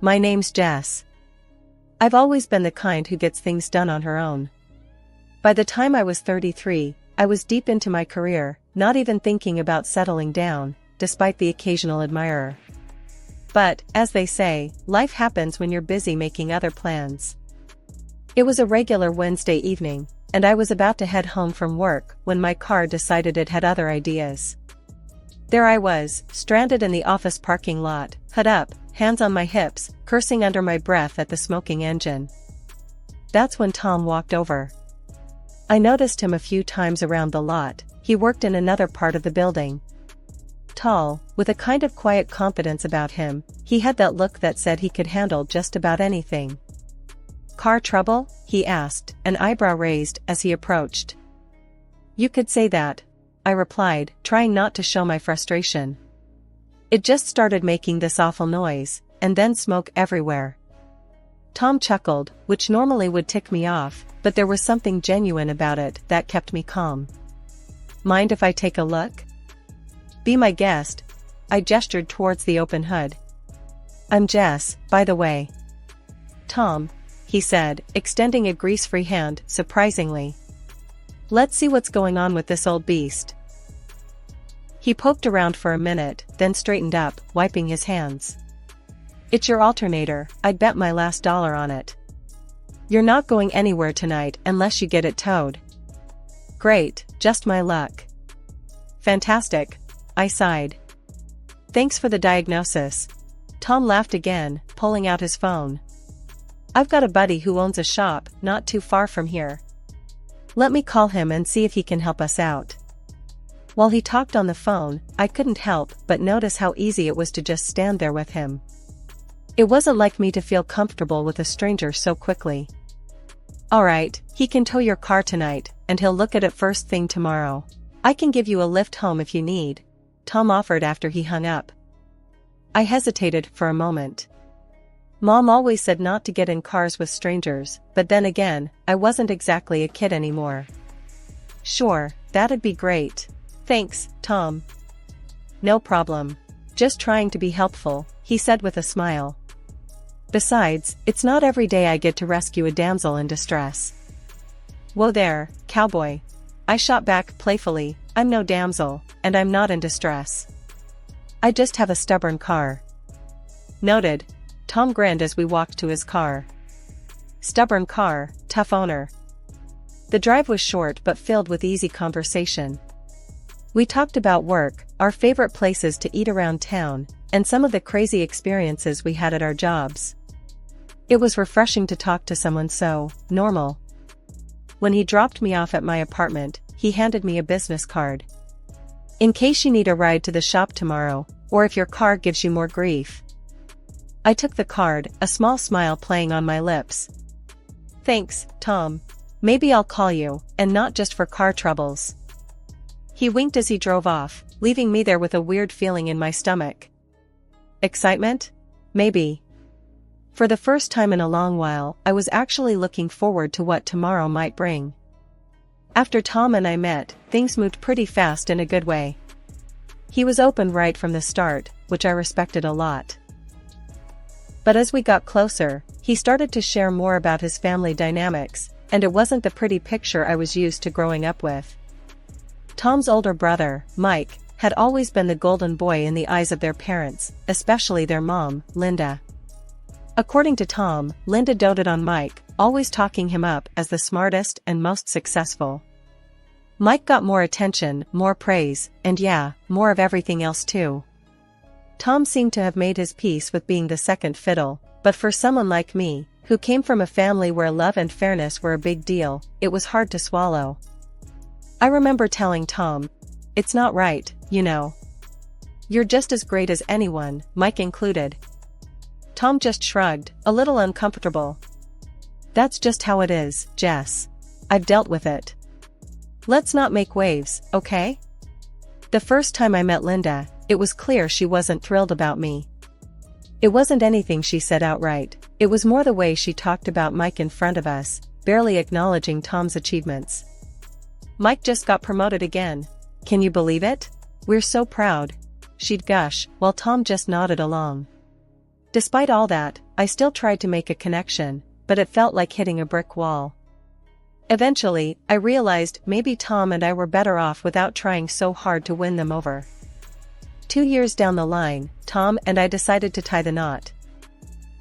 My name's Jess. I've always been the kind who gets things done on her own. By the time I was 33, I was deep into my career, not even thinking about settling down, despite the occasional admirer. But, as they say, life happens when you're busy making other plans. It was a regular Wednesday evening, and I was about to head home from work when my car decided it had other ideas. There I was, stranded in the office parking lot, hood up, hands on my hips, cursing under my breath at the smoking engine. That's when Tom walked over. I noticed him a few times around the lot. He worked in another part of the building. Tall, with a kind of quiet confidence about him, he had that look that said he could handle just about anything. "Car trouble?" he asked, an eyebrow raised as he approached. "You could say that," I replied, trying not to show my frustration. "It just started making this awful noise, and then smoke everywhere." Tom chuckled, which normally would tick me off, but there was something genuine about it that kept me calm. "Mind if I take a look?" "Be my guest." I gestured towards the open hood. "I'm Jess, by the way." "Tom," he said, extending a grease-free hand, surprisingly. "Let's see what's going on with this old beast." He poked around for a minute, then straightened up, wiping his hands. "It's your alternator, I'd bet my last dollar on it. You're not going anywhere tonight unless you get it towed." "Great, just my luck." "Fantastic," I sighed. "Thanks for the diagnosis." Tom laughed again, pulling out his phone. "I've got a buddy who owns a shop not too far from here. Let me call him and see if he can help us out." While he talked on the phone, I couldn't help but notice how easy it was to just stand there with him. It wasn't like me to feel comfortable with a stranger so quickly. "All right, he can tow your car tonight, and he'll look at it first thing tomorrow. I can give you a lift home if you need," Tom offered after he hung up. I hesitated for a moment. Mom always said not to get in cars with strangers, but then again, I wasn't exactly a kid anymore. "Sure, that'd be great. Thanks, Tom." "No problem. Just trying to be helpful," he said with a smile. "Besides, it's not every day I get to rescue a damsel in distress." "Whoa there, cowboy." I shot back playfully, "I'm no damsel, and I'm not in distress. I just have a stubborn car." "Noted." Tom grinned as we walked to his car. Stubborn car, tough owner. The drive was short but filled with easy conversation. We talked about work, our favorite places to eat around town, and some of the crazy experiences we had at our jobs. It was refreshing to talk to someone so normal. When he dropped me off at my apartment, he handed me a business card. "In case you need a ride to the shop tomorrow, or if your car gives you more grief." I took the card, a small smile playing on my lips. "Thanks, Tom. Maybe I'll call you, and not just for car troubles." He winked as he drove off, leaving me there with a weird feeling in my stomach. Excitement? Maybe. For the first time in a long while, I was actually looking forward to what tomorrow might bring. After Tom and I met, things moved pretty fast in a good way. He was open right from the start, which I respected a lot. But as we got closer, he started to share more about his family dynamics, and it wasn't the pretty picture I was used to growing up with. Tom's older brother, Mike, had always been the golden boy in the eyes of their parents, especially their mom, Linda. According to Tom, Linda doted on Mike, always talking him up as the smartest and most successful. Mike got more attention, more praise, and yeah, more of everything else too. Tom seemed to have made his peace with being the second fiddle, but for someone like me, who came from a family where love and fairness were a big deal, it was hard to swallow. I remember telling Tom, "It's not right, you know. You're just as great as anyone, Mike included." Tom just shrugged, a little uncomfortable. "That's just how it is, Jess. I've dealt with it. Let's not make waves, okay?" The first time I met Linda, it was clear she wasn't thrilled about me. It wasn't anything she said outright, it was more the way she talked about Mike in front of us, barely acknowledging Tom's achievements. "Mike just got promoted again. Can you believe it? We're so proud," she'd gush, while Tom just nodded along. Despite all that, I still tried to make a connection, but it felt like hitting a brick wall. Eventually, I realized maybe Tom and I were better off without trying so hard to win them over. 2 years down the line, Tom and I decided to tie the knot.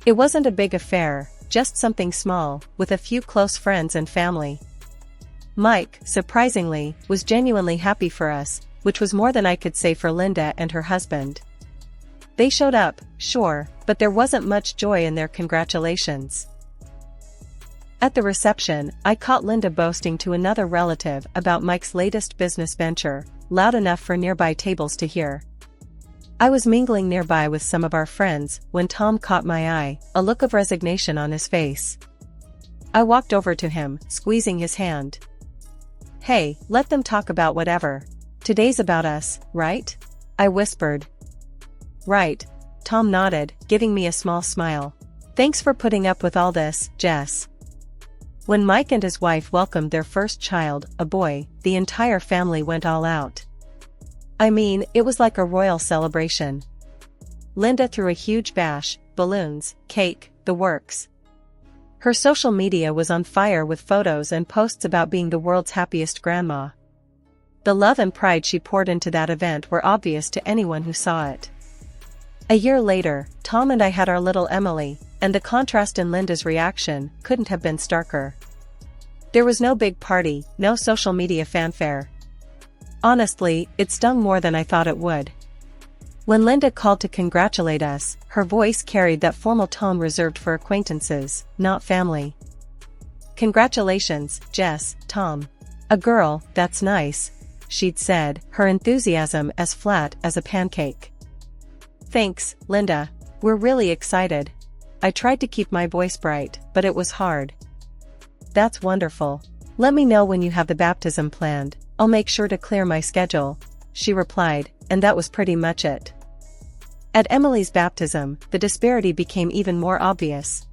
It wasn't a big affair, just something small, with a few close friends and family. Mike, surprisingly, was genuinely happy for us, which was more than I could say for Linda and her husband. They showed up, sure, but there wasn't much joy in their congratulations. At the reception, I caught Linda boasting to another relative about Mike's latest business venture, loud enough for nearby tables to hear. I was mingling nearby with some of our friends when Tom caught my eye, a look of resignation on his face. I walked over to him, squeezing his hand. "Hey, let them talk about whatever. Today's about us, right?" I whispered. "Right." Tom nodded, giving me a small smile. "Thanks for putting up with all this, Jess." When Mike and his wife welcomed their first child, a boy, the entire family went all out. I mean, it was like a royal celebration. Linda threw a huge bash, balloons, cake, the works. Her social media was on fire with photos and posts about being the world's happiest grandma. The love and pride she poured into that event were obvious to anyone who saw it. A year later, Tom and I had our little Emily, and the contrast in Linda's reaction couldn't have been starker. There was no big party, no social media fanfare. Honestly, it stung more than I thought it would. When Linda called to congratulate us, her voice carried that formal tone reserved for acquaintances, not family. "Congratulations, Jess, Tom. A girl, that's nice," she'd said, her enthusiasm as flat as a pancake. "Thanks, Linda. We're really excited." I tried to keep my voice bright, but it was hard. "That's wonderful. Let me know when you have the baptism planned. I'll make sure to clear my schedule," she replied, and that was pretty much it. At Emily's baptism, the disparity became even more obvious.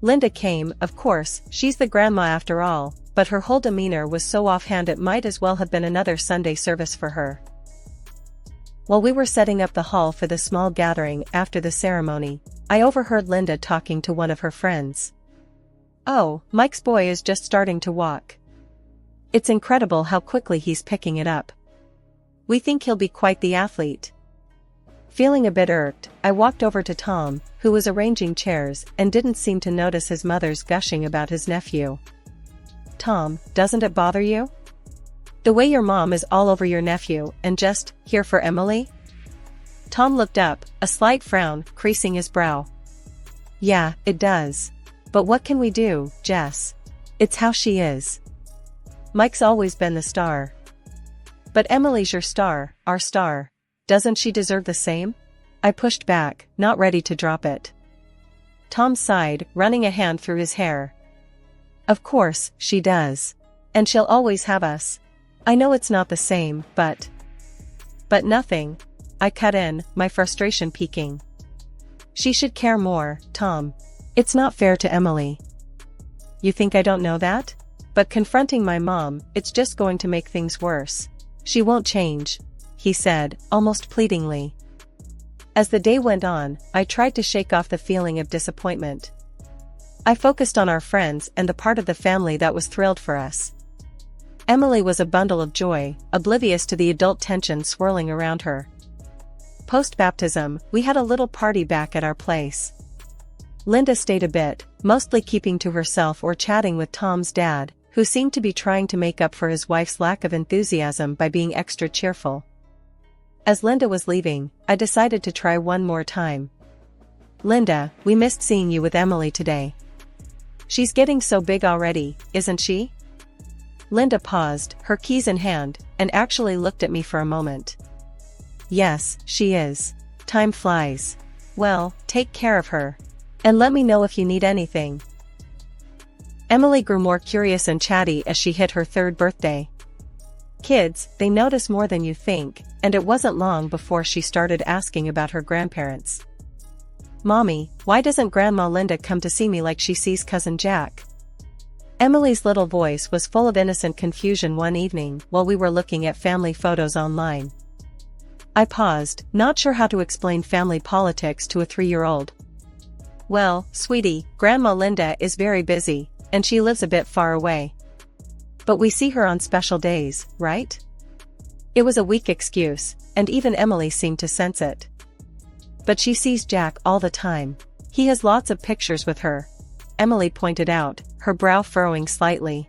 Linda came, of course, she's the grandma after all, but her whole demeanor was so offhand it might as well have been another Sunday service for her. While we were setting up the hall for the small gathering after the ceremony, I overheard Linda talking to one of her friends. "Oh, Mike's boy is just starting to walk. It's incredible how quickly he's picking it up. We think he'll be quite the athlete." Feeling a bit irked, I walked over to Tom, who was arranging chairs and didn't seem to notice his mother's gushing about his nephew. "Tom, doesn't it bother you? The way your mom is all over your nephew and just here for Emily?" Tom looked up, a slight frown creasing his brow. "Yeah, it does. But what can we do, Jess? It's how she is. Mike's always been the star. But Emily's your star, our star. Doesn't she deserve the same?" I pushed back, not ready to drop it. Tom sighed, running a hand through his hair. "Of course, she does. And she'll always have us. I know it's not the same, but nothing." I cut in, my frustration peaking. "She should care more, Tom. It's not fair to Emily." "You think I don't know that? But confronting my mom, it's just going to make things worse. She won't change," he said, almost pleadingly. As the day went on, I tried to shake off the feeling of disappointment. I focused on our friends and the part of the family that was thrilled for us. Emily was a bundle of joy, oblivious to the adult tension swirling around her. Post-baptism, we had a little party back at our place. Linda stayed a bit, mostly keeping to herself or chatting with Tom's dad, who seemed to be trying to make up for his wife's lack of enthusiasm by being extra cheerful. As Linda was leaving, I decided to try one more time. "Linda, we missed seeing you with Emily today. She's getting so big already, isn't she?" Linda paused, her keys in hand, and actually looked at me for a moment. "Yes, she is. Time flies. Well, take care of her. And let me know if you need anything." Emily grew more curious and chatty as she hit her 3rd birthday. Kids, they notice more than you think, and it wasn't long before she started asking about her grandparents. "Mommy, why doesn't Grandma Linda come to see me like she sees Cousin Jack?" Emily's little voice was full of innocent confusion one evening while we were looking at family photos online. I paused, not sure how to explain family politics to a 3-year-old. Well, sweetie, Grandma Linda is very busy, and she lives a bit far away. But we see her on special days, right? It was a weak excuse, and even Emily seemed to sense it. But she sees Jack all the time. He has lots of pictures with her, Emily pointed out, her brow furrowing slightly.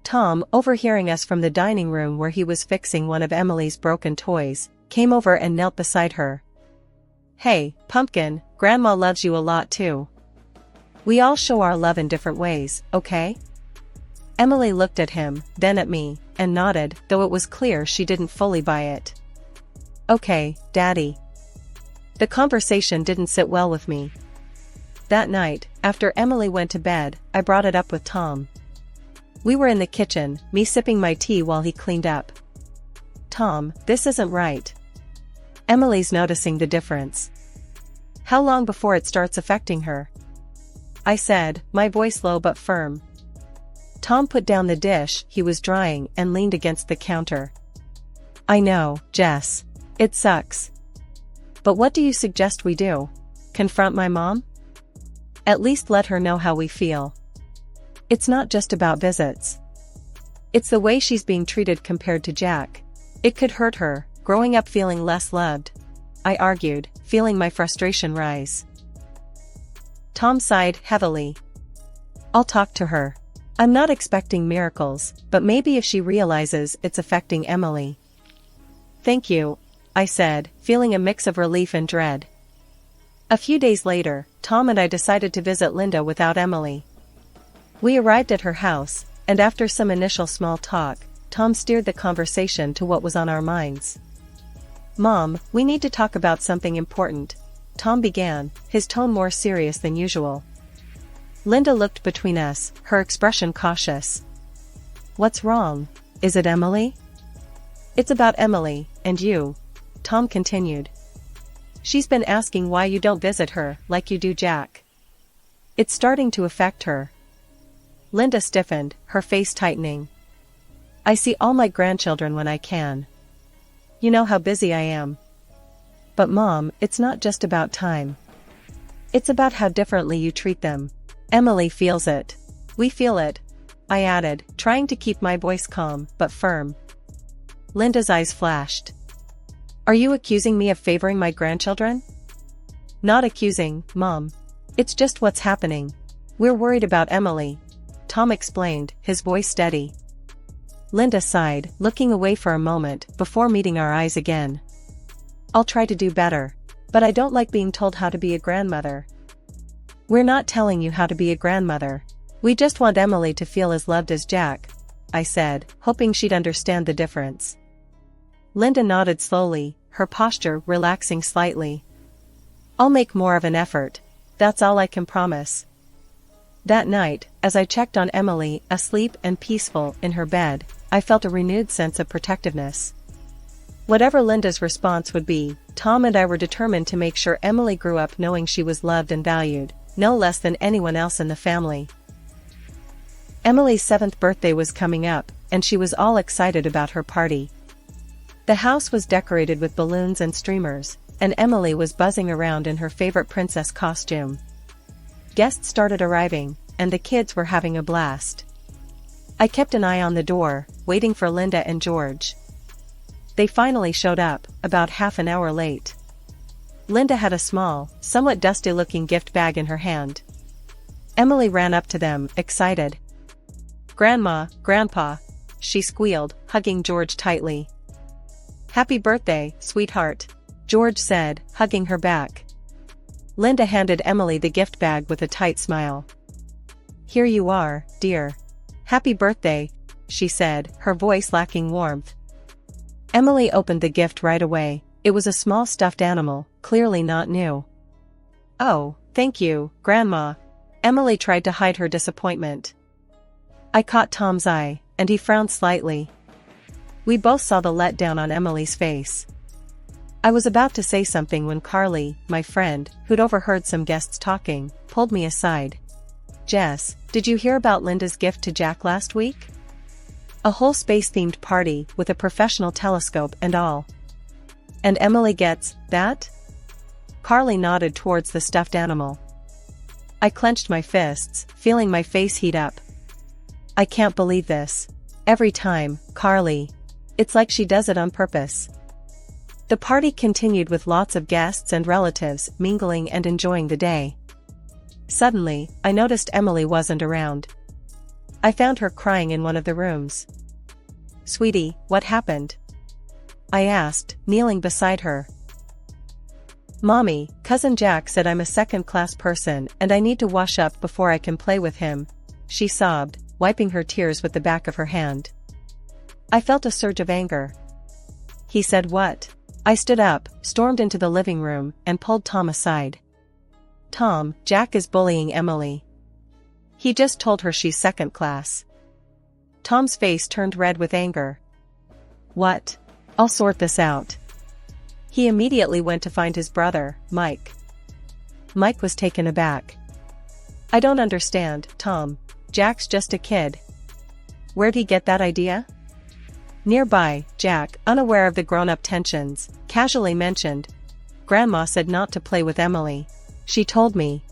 Tom, overhearing us from the dining room where he was fixing one of Emily's broken toys, came over and knelt beside her. Hey, Pumpkin, Grandma loves you a lot too. We all show our love in different ways, okay? Emily looked at him, then at me, and nodded, though it was clear she didn't fully buy it. Okay, Daddy. The conversation didn't sit well with me. That night, after Emily went to bed, I brought it up with Tom. We were in the kitchen, me sipping my tea while he cleaned up. Tom, this isn't right. Emily's noticing the difference. How long before it starts affecting her? I said, my voice low but firm. Tom put down the dish he was drying and leaned against the counter. I know, Jess. It sucks. But what do you suggest we do? Confront my mom? At least let her know how we feel. It's not just about visits. It's the way she's being treated compared to Jack. It could hurt her, growing up feeling less loved. I argued, feeling my frustration rise. Tom sighed heavily. I'll talk to her. I'm not expecting miracles, but maybe if she realizes it's affecting Emily. Thank you, I said, feeling a mix of relief and dread. A few days later, Tom and I decided to visit Linda without Emily. We arrived at her house, and after some initial small talk, Tom steered the conversation to what was on our minds. Mom, we need to talk about something important, Tom began, his tone more serious than usual. Linda looked between us, her expression cautious. What's wrong? Is it Emily? It's about Emily, and you, Tom continued. She's been asking why you don't visit her like you do Jack. It's starting to affect her. Linda stiffened, her face tightening. I see all my grandchildren when I can. You know how busy I am. But Mom, it's not just about time. It's about how differently you treat them. Emily feels it. We feel it, I added, trying to keep my voice calm but firm. Linda's eyes flashed. Are you accusing me of favoring my grandchildren? Not accusing, Mom. It's just what's happening. We're worried about Emily, Tom explained, his voice steady. Linda sighed, looking away for a moment before meeting our eyes again. I'll try to do better. But I don't like being told how to be a grandmother. We're not telling you how to be a grandmother. We just want Emily to feel as loved as Jack, I said, hoping she'd understand the difference. Linda nodded slowly, her posture relaxing slightly. I'll make more of an effort. That's all I can promise. That night, as I checked on Emily, asleep and peaceful in her bed, I felt a renewed sense of protectiveness. Whatever Linda's response would be, Tom and I were determined to make sure Emily grew up knowing she was loved and valued, no less than anyone else in the family. Emily's 7th birthday was coming up, and she was all excited about her party. The house was decorated with balloons and streamers, and Emily was buzzing around in her favorite princess costume. Guests started arriving, and the kids were having a blast. I kept an eye on the door, waiting for Linda and George. They finally showed up, about half an hour late. Linda had a small, somewhat dusty-looking gift bag in her hand. Emily ran up to them, excited. Grandma, Grandpa, she squealed, hugging George tightly. Happy birthday, sweetheart, George said, hugging her back. Linda handed Emily the gift bag with a tight smile. Here you are, dear. Happy birthday, she said, her voice lacking warmth. Emily opened the gift right away. It was a small stuffed animal, clearly not new. Oh, thank you, Grandma. Emily tried to hide her disappointment. I caught Tom's eye, and he frowned slightly. We both saw the letdown on Emily's face. I was about to say something when Carly, my friend, who'd overheard some guests talking, pulled me aside. Jess, did you hear about Linda's gift to Jack last week? A whole space-themed party with a professional telescope and all. And Emily gets that? Carly nodded towards the stuffed animal. I clenched my fists, feeling my face heat up. I can't believe this. Every time, Carly. It's like she does it on purpose. The party continued with lots of guests and relatives mingling and enjoying the day. Suddenly, I noticed Emily wasn't around. I found her crying in one of the rooms. "Sweetie, what happened?" I asked, kneeling beside her. "Mommy, Cousin Jack said I'm a second-class person and I need to wash up before I can play with him," she sobbed, wiping her tears with the back of her hand. I felt a surge of anger. "He said what?" I stood up, stormed into the living room, and pulled Tom aside. "Tom, Jack is bullying Emily. He just told her she's second class." Tom's face turned red with anger. "What? I'll sort this out." He immediately went to find his brother, Mike. Mike was taken aback. "I don't understand, Tom. Jack's just a kid. Where'd he get that idea?" Nearby, Jack, unaware of the grown-up tensions, casually mentioned, "Grandma said not to play with Emily. She told me."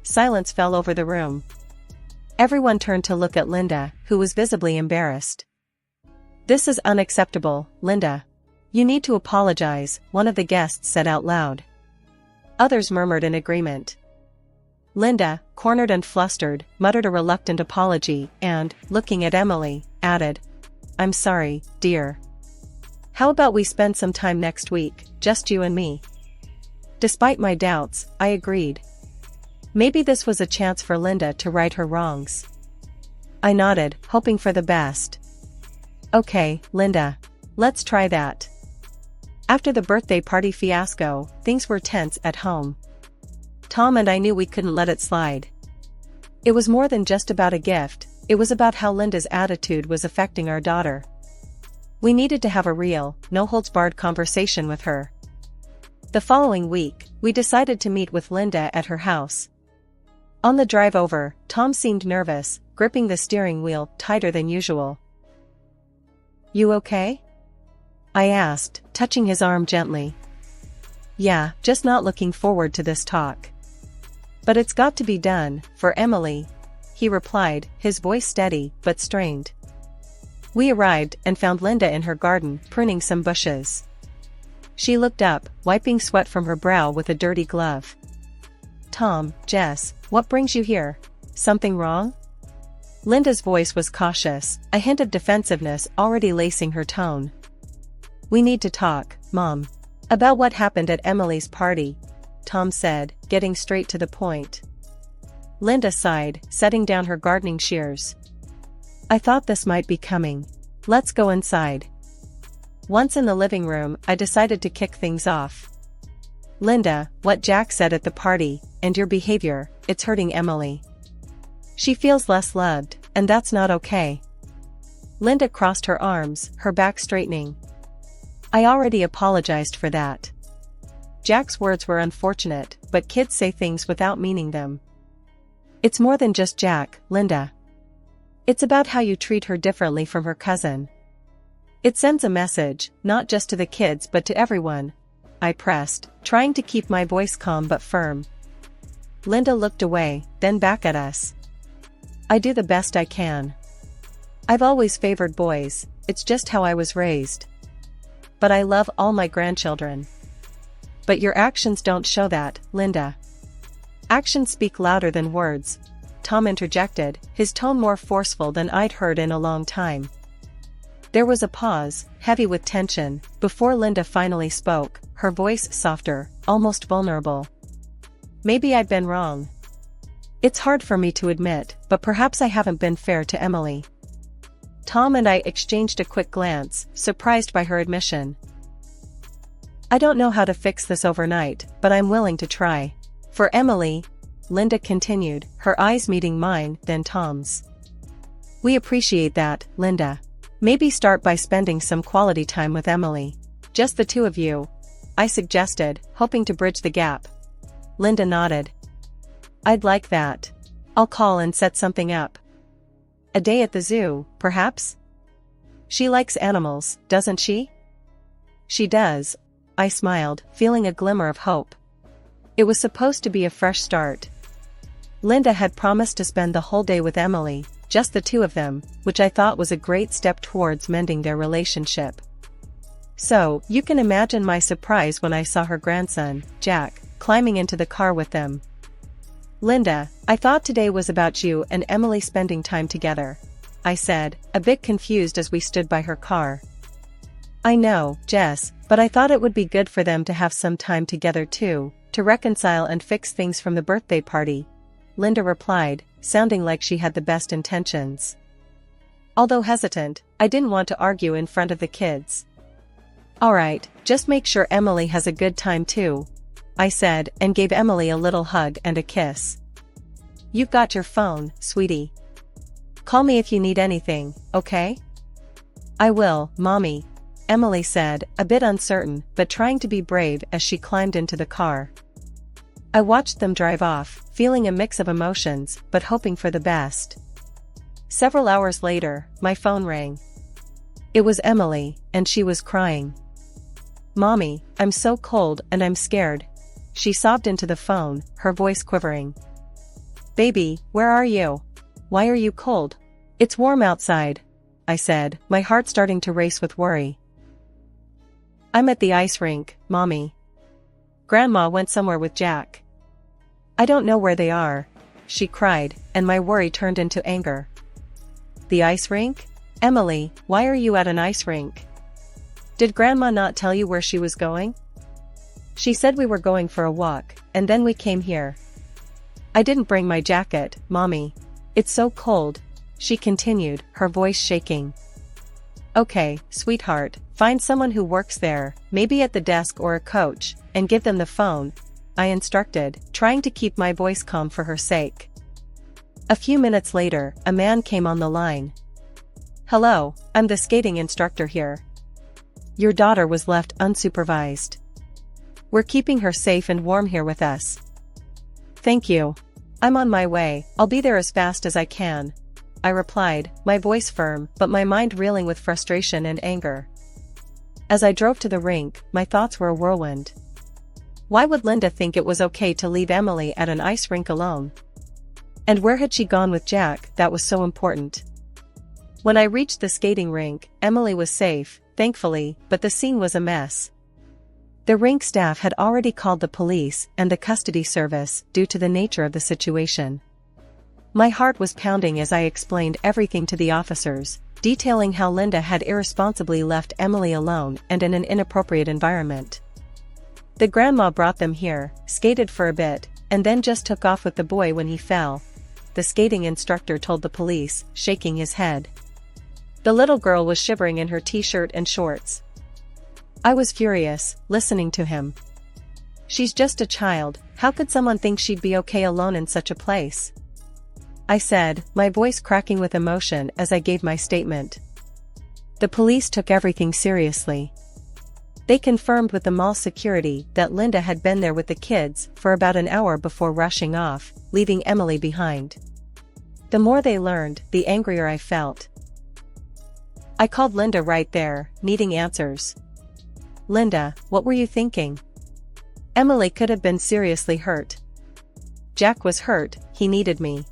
Silence fell over the room. Everyone turned to look at Linda, who was visibly embarrassed. "This is unacceptable, Linda. You need to apologize," one of the guests said out loud. Others murmured in agreement. Linda, cornered and flustered, muttered a reluctant apology and, looking at Emily, added, "I'm sorry, dear. How about we spend some time next week, just you and me?" Despite my doubts, I agreed. Maybe this was a chance for Linda to right her wrongs. I nodded, hoping for the best. "Okay, Linda. Let's try that." After the birthday party fiasco, things were tense at home. Tom and I knew we couldn't let it slide. It was more than just about a gift, it was about how Linda's attitude was affecting our daughter. We needed to have a real, no-holds-barred conversation with her. The following week, we decided to meet with Linda at her house. On the drive over, Tom seemed nervous, gripping the steering wheel tighter than usual. "You okay?" I asked, touching his arm gently. "Yeah, just not looking forward to this talk. But it's got to be done, for Emily," he replied, his voice steady but strained. We arrived and found Linda in her garden, pruning some bushes. She looked up, wiping sweat from her brow with a dirty glove. "Tom, Jess, what brings you here? Something wrong?" Linda's voice was cautious, a hint of defensiveness already lacing her tone. "We need to talk, Mom. About what happened at Emily's party," Tom said, getting straight to the point. Linda sighed, setting down her gardening shears. "I thought this might be coming. Let's go inside." Once in the living room, I decided to kick things off. "Linda, what Jack said at the party, and your behavior, it's hurting Emily. She feels less loved, and that's not okay." Linda crossed her arms, her back straightening. "I already apologized for that. Jack's words were unfortunate, but kids say things without meaning them. It's more than just Jack, Linda. It's about how you treat her differently from her cousin. It sends a message, not just to the kids but to everyone," I pressed, trying to keep my voice calm but firm. Linda looked away, then back at us. "I do the best I can. I've always favored boys, it's just how I was raised. But I love all my grandchildren." "But your actions don't show that, Linda." "Actions speak louder than words," Tom interjected, his tone more forceful than I'd heard in a long time. There was a pause, heavy with tension, before Linda finally spoke, her voice softer, almost vulnerable. "Maybe I've been wrong. It's hard for me to admit, but perhaps I haven't been fair to Emily." Tom and I exchanged a quick glance, surprised by her admission. "I don't know how to fix this overnight, but I'm willing to try. For Emily," Linda continued, her eyes meeting mine, then Tom's. "We appreciate that, Linda. Maybe start by spending some quality time with Emily. Just the two of you," I suggested, hoping to bridge the gap. Linda nodded. "I'd like that. I'll call and set something up. A day at the zoo, perhaps? She likes animals, doesn't she?" "She does," I smiled, feeling a glimmer of hope. It was supposed to be a fresh start. Linda had promised to spend the whole day with Emily, just the two of them, which I thought was a great step towards mending their relationship. So, you can imagine my surprise when I saw her grandson, Jack, climbing into the car with them. "Linda, I thought today was about you and Emily spending time together," I said, a bit confused as we stood by her car. "I know, Jess, but I thought it would be good for them to have some time together too, to reconcile and fix things from the birthday party," Linda replied, sounding like she had the best intentions. Although hesitant, I didn't want to argue in front of the kids. "Alright, just make sure Emily has a good time too," I said, and gave Emily a little hug and a kiss. "You've got your phone, sweetie. Call me if you need anything, okay?" "I will, Mommy," Emily said, a bit uncertain but trying to be brave as she climbed into the car. I watched them drive off, feeling a mix of emotions but hoping for the best. Several hours later, my phone rang. It was Emily, and she was crying. "Mommy, I'm so cold and I'm scared," she sobbed into the phone, her voice quivering. "Baby, where are you? Why are you cold? It's warm outside," I said, my heart starting to race with worry. "I'm at the ice rink, Mommy. Grandma went somewhere with Jack. I don't know where they are," she cried, and my worry turned into anger. "The ice rink? Emily, why are you at an ice rink? Did Grandma not tell you where she was going?" "She said we were going for a walk, and then we came here. I didn't bring my jacket, Mommy. It's so cold," she continued, her voice shaking. "Okay, sweetheart, find someone who works there, maybe at the desk or a coach, and give them the phone," I instructed, trying to keep my voice calm for her sake. A few minutes later, a man came on the line. "Hello, I'm the skating instructor here. Your daughter was left unsupervised. We're keeping her safe and warm here with us." "Thank you. I'm on my way, I'll be there as fast as I can," I replied, my voice firm but my mind reeling with frustration and anger. As I drove to the rink, my thoughts were a whirlwind. Why would Linda think it was okay to leave Emily at an ice rink alone? And where had she gone with Jack that was so important? When I reached the skating rink, Emily was safe, thankfully, but the scene was a mess. The rink staff had already called the police and the custody service due to the nature of the situation. My heart was pounding as I explained everything to the officers, detailing how Linda had irresponsibly left Emily alone and in an inappropriate environment. The grandma brought them here, skated for a bit, and then just took off with the boy when he fell, the skating instructor told the police, shaking his head. The little girl was shivering in her t-shirt and shorts. I was furious, listening to him. "She's just a child, how could someone think she'd be okay alone in such a place?" I said, my voice cracking with emotion as I gave my statement. The police took everything seriously. They confirmed with the mall security that Linda had been there with the kids for about an hour before rushing off, leaving Emily behind. The more they learned, the angrier I felt. I called Linda right there, needing answers. "Linda, what were you thinking? Emily could have been seriously hurt. Jack was hurt, he needed me.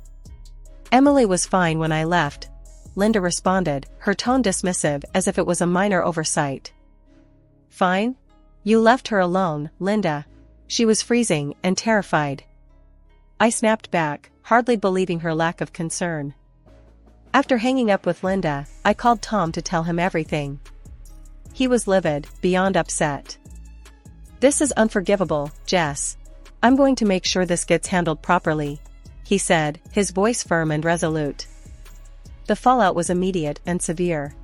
Emily was fine when I left," Linda responded, her tone dismissive as if it was a minor oversight. "Fine? You left her alone, Linda." She was freezing and terrified. I snapped back, hardly believing her lack of concern. After hanging up with Linda, I called Tom to tell him everything. He was livid, beyond upset. "This is unforgivable, Jess. I'm going to make sure this gets handled properly," he said, his voice firm and resolute. The fallout was immediate and severe.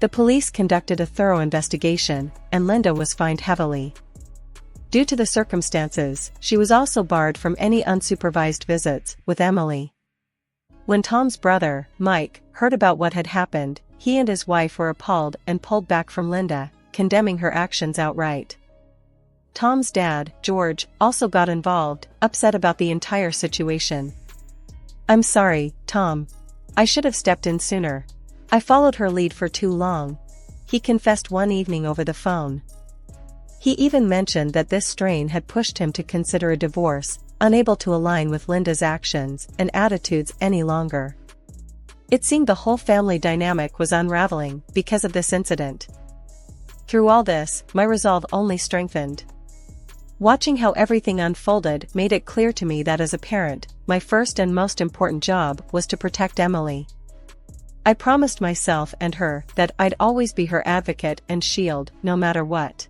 The police conducted a thorough investigation, and Linda was fined heavily. Due to the circumstances, she was also barred from any unsupervised visits with Emily. When Tom's brother, Mike, heard about what had happened, he and his wife were appalled and pulled back from Linda, condemning her actions outright. Tom's dad, George, also got involved, upset about the entire situation. "I'm sorry, Tom. I should have stepped in sooner. I followed her lead for too long," he confessed one evening over the phone. He even mentioned that this strain had pushed him to consider a divorce, unable to align with Linda's actions and attitudes any longer. It seemed the whole family dynamic was unraveling because of this incident. Through all this, my resolve only strengthened. Watching how everything unfolded made it clear to me that as a parent, my first and most important job was to protect Emily. I promised myself and her that I'd always be her advocate and shield, no matter what.